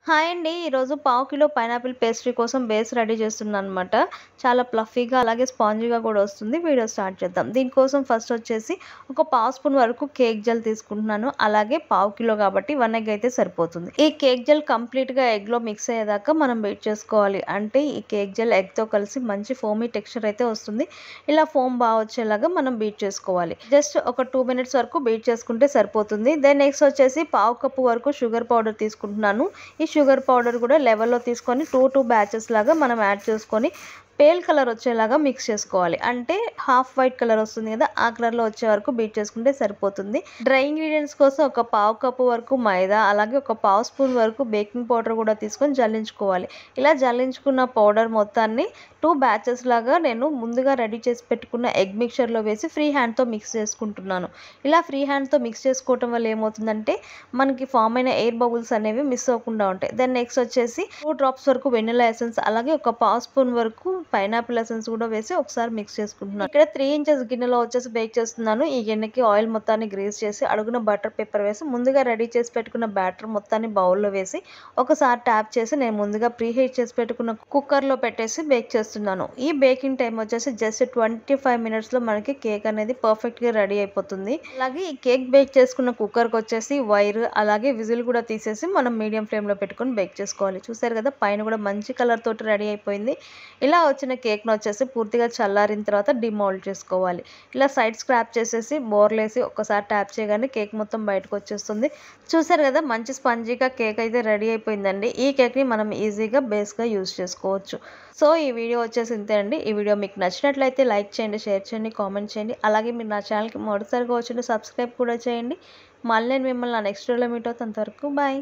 Hi అండి. ఈరోజు పావు కిలో పైనాపిల్ పేస్ట్రీ కోసం బేస్ రెడీ చేస్తున్నాననమాట. చాలా ఫ్లఫీగా అలాగే స్పాంజీగా కూడా వస్తుంది. వీడియో స్టార్ట్ చేద్దాం. దీనికోసం ఫస్ట్ వచ్చేసి ఒక పావు స్పూన్ వరకు కేక్ జెల్ తీసుకుంటున్నాను. అలాగే పావు కిలో కాబట్టి 1 ఎగ్ అయితే సరిపోతుంది. ఈ కేక్ జెల్ కంప్లీట్‌గా ఎగ్‌లో మిక్స్ అయ్యేదాకా మనం బీట్ చేసుకోవాలి. అంటే ఈ కేక్ జెల్ ఎగ్‌తో కలిసి మంచి ఫోమీ టెక్స్చర్ అయితే వస్తుంది. ఇలా ఫోమ్ బాగా వచ్చేలాగా మనం బీట్ చేసుకోవాలి. జస్ట్ ఒక 2 మినిట్స్ వరకు బీట్ చేసుకుంటే సరిపోతుంది. దెన్ నెక్స్ట్ వచ్చేసి పావు కప్పు వరకు షుగర్ పౌడర్ తీసుకుంటున్నాను. ఈ షుగర్ పౌడర్ కూడా లెవెల్‌లో తీసుకొని 2 బ్యాచెస్ లాగా మనం యాడ్ చేసుకొని పేల్ కలర్ వచ్చేలాగా మిక్స్ చేసుకోవాలి. అంటే హాఫ్ వైట్ కలర్ వస్తుంది కదా, ఆ కలర్‌లో వచ్చే వరకు బీట్ చేసుకుంటే సరిపోతుంది. డ్రై ఇంగ్రీడియంట్స్ కోసం ఒక పావు కప్పు వరకు మైదా, అలాగే ఒక పావు స్పూన్ వరకు బేకింగ్ పౌడర్ కూడా తీసుకొని జల్లించుకోవాలి. ఇలా జల్లించుకున్న పౌడర్ మొత్తాన్ని 2 బ్యాచెస్ లాగా నేను ముందుగా రెడీ చేసి పెట్టుకున్న ఎగ్ మిక్చర్‌లో వేసి ఫ్రీ హ్యాండ్‌తో మిక్స్ చేసుకుంటున్నాను. ఇలా ఫ్రీ హ్యాండ్‌తో మిక్స్ చేసుకోవటం వల్ల ఏమవుతుందంటే మనకి ఫామ్ అయిన ఎయిర్ బబుల్స్ అనేవి మిస్ అవ్వకుండా ఉంటాయి. దెన్ నెక్స్ట్ వచ్చేసి 2 డ్రాప్స్ వరకు వెనిల్లా ఎసెన్స్, అలాగే ఒక పావు స్పూన్ వరకు పైనాపిల్ ఎసెన్స్ కూడా వేసి ఒకసారి మిక్స్ చేసుకుంటున్నాను. ఇక్కడ 3 ఇంచెస్ గిన్నెలో వచ్చేసి బేక్ చేస్తున్నాను. ఈ గిన్నెకి ఆయిల్ మొత్తాన్ని గ్రీస్ చేసి అడుగున బటర్ పేపర్ వేసి ముందుగా రెడీ చేసి పెట్టుకున్న బ్యాటర్ మొత్తాన్ని బౌల్లో వేసి ఒకసారి ట్యాప్ చేసి నేను ముందుగా ప్రీ హీట్ చేసి పెట్టుకున్న కుక్కర్లో పెట్టేసి బేక్ చేస్తున్నాను. ఈ బేకింగ్ టైం వచ్చేసి జస్ట్ 25 మినిట్స్లో మనకి కేక్ అనేది పర్ఫెక్ట్గా రెడీ అయిపోతుంది. అలాగే ఈ కేక్ బేక్ చేసుకున్న కుక్కర్కి వచ్చేసి వైర్ అలాగే విజిల్ కూడా తీసేసి మనం మీడియం ఫ్లేమ్లో పెట్టుకొని బేక్ చేసుకోవాలి. చూసారు కదా, పైన కూడా మంచి కలర్ తోటి రెడీ అయిపోయింది. ఇలా వచ్చిన కేక్ను వచ్చేసి పూర్తిగా చల్లారిన తర్వాత డిమోల్డ్ చేసుకోవాలి. ఇలా సైడ్ స్క్రాప్ చేసేసి బోర్లేసి ఒక్కసారి ట్యాప్ చేయగానే కేక్ మొత్తం బయటకు వచ్చేస్తుంది. చూసారు కదా, మంచి స్పంజీగా కేక్ అయితే రెడీ అయిపోయిందండి. ఈ కేక్ని మనం ఈజీగా బేస్గా యూజ్ చేసుకోవచ్చు. సో ఈ వీడియో వచ్చేసి ఇంతే అండి. ఈ వీడియో మీకు నచ్చినట్లయితే లైక్ చేయండి, షేర్ చేయండి, కామెంట్ చేయండి. అలాగే మీరు నా ఛానల్కి మొదటిసారిగా వచ్చింటే సబ్స్క్రైబ్ కూడా చేయండి. మళ్ళీ నేను మిమ్మల్ని నా నెక్స్ట్ వీడియోలో మీట్ అవుతాను. అంతవరకు బాయ్.